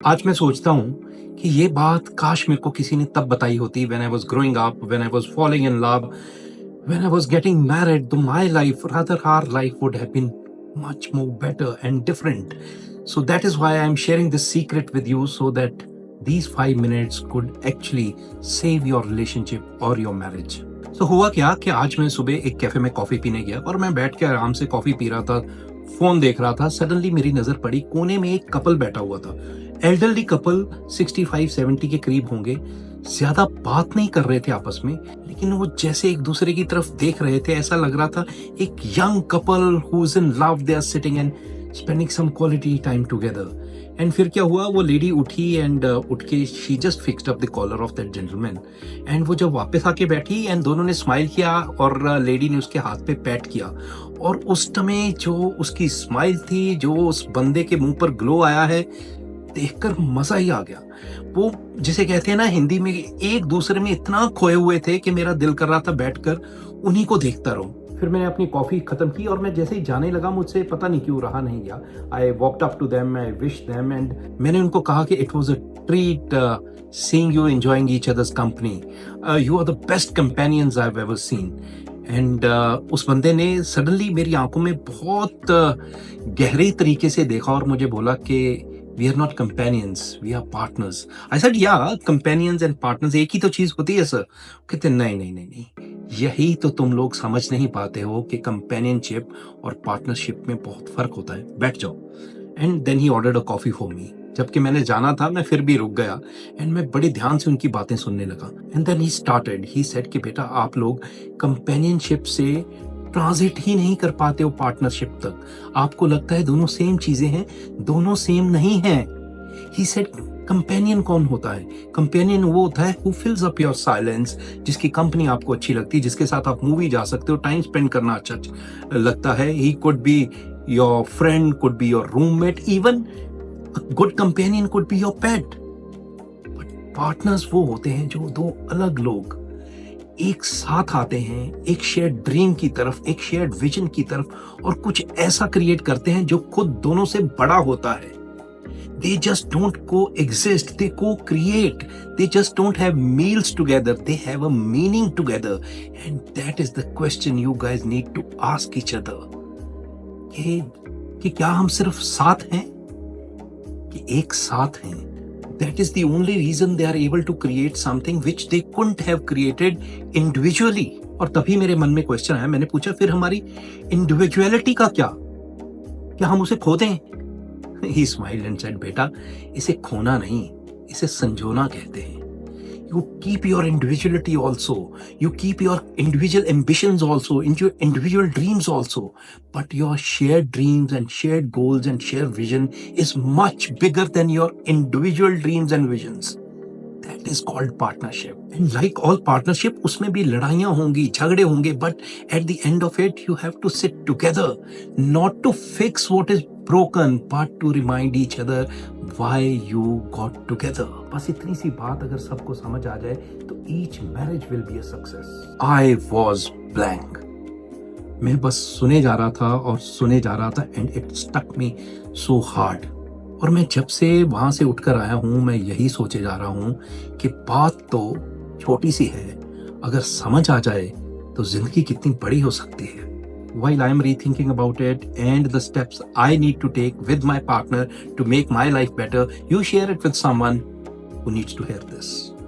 आज मैं सोचता हूँ कि ये बात काश मेरे को किसी ने तब बताई होती when I was growing up, when I was falling in love, when I was getting married, तो my life, rather our life would have been much more better and different. So that is why I'm sharing this secret with you so that these 5 minutes could actually save your relationship or your marriage. So हुआ क्या कि आज मैं सुबह एक cafe में coffee पीने गया और मैं बैठ के आराम से कॉफी पी रहा था, फोन देख रहा था। सडनली मेरी नजर पड़ी, कोने में एक कपल बैठा हुआ था। एल्डरली कपल, 65-70 के करीब होंगे। ज्यादा बात नहीं कर रहे थे आपस में, लेकिन वो जैसे एक दूसरे की तरफ देख रहे थे, ऐसा लग रहा था एक young couple who is in love, they are sitting and spending some quality time together. And फिर क्या हुआ, वो लेडी उठी एंड उठ के she just fixed up the collar of that gentleman. And वो जब वापस आके बैठी एंड दोनों ने स्माइल किया और लेडी ने उसके हाथ पे पैट किया। और उस समय जो उसकी स्माइल थी, जो उस बंदे के मुंह पर ग्लो आया है, देखकर मजा ही आ गया। वो जिसे कहते हैं ना हिंदी में, एक दूसरे में इतना खोए हुए थे कि मेरा दिल कर रहा था बैठकर उन्हीं को देखता रहूं। फिर मैंने अपनी कॉफी खत्म की और मैं जैसे ही जाने लगा, मुझसे पता नहीं क्यों रहा नहीं गया। I walked up to them, I wish them and मैंने उनको कहा कि it was a treat seeing you enjoying each other's company. You are the best companions I've ever seen. And उस बंदे ने सडनली मेरी आंखों में बहुत गहरे तरीके से देखा और मुझे बोला कि we are not companions, we are partners. I said yeah, companions and partners एक ही तो चीज होती है सर। कहते नहीं नहीं नहीं नहीं, यही तो तुम लोग समझ नहीं पाते हो कि कंपेनियनशिप और पार्टनरशिप में बहुत फर्क होता है। बैठ जाओ। And then he ordered a coffee for me. जबकि मैंने जाना था, मैं फिर भी रुक गया एंड मैं बड़े ध्यान से उनकी बातें सुनने लगा। And then he started, he said कि बेटा आप लोग कंपेनियनशिप से ट्रांजिट ही नहीं कर पाते हो पार्टनरशिप तक। आपको लगता है दोनों सेम चीजें हैं, दोनों सेम नहीं है। ही सेड कंपेनियन कौन होता है? कंपेनियन वो होता है हु फिल्स अप योर साइलेंस, जिसकी कंपनी आपको अच्छी लगती है, जिसके साथ आप मूवी जा सकते हो, टाइम स्पेंड करना अच्छा लगता है। He could be your friend, could be your roommate, even good companion could be your pet. But partners वो होते हैं जो दो अलग लोग एक साथ आते हैं, एक शेयर्ड ड्रीम की तरफ, एक शेयर्ड विजन की तरफ, और कुछ ऐसा क्रिएट करते हैं जो खुद दोनों से बड़ा होता है। They just don't coexist, they co-create. They just don't have meals together, they have a meaning together. And that is the question you guys need to ask each other. कि क्या हम सिर्फ साथ हैं कि एक साथ हैं? That is the only reason they are able to create something which they couldn't have created individually. और तभी मेरे मन में क्वेश्चन आया, मैंने पूछा फिर हमारी इंडिविजुअलिटी का क्या हम उसे खो दें? He smiled and said, बेटा इसे खोना नहीं, इसे संजोना कहते हैं। You keep your individuality also, you keep your individual ambitions also, into your individual dreams also, but your shared dreams and shared goals and shared vision is much bigger than your individual dreams and visions. That is called partnership. And like all partnership, उसमें भी लड़ाइयाँ होंगी, झगड़े होंगे, but at the end of it, you have to sit together, not to fix what is broken, but to remind each other why you got together. बस इतनी सी बात अगर सबको समझ आ जाए तो each marriage will be a success. I was blank. मैं बस सुने जा रहा था और सुने जा रहा था and it stuck me so hard. और मैं जब से वहां से उठकर आया हूं, मैं यही सोचे जा रहा हूं कि बात तो छोटी सी है, अगर समझ आ जाए तो जिंदगी कितनी बड़ी हो सकती है। While I am rethinking about it and the steps I need to take with my partner to make my life better, you share it with someone who needs to hear this.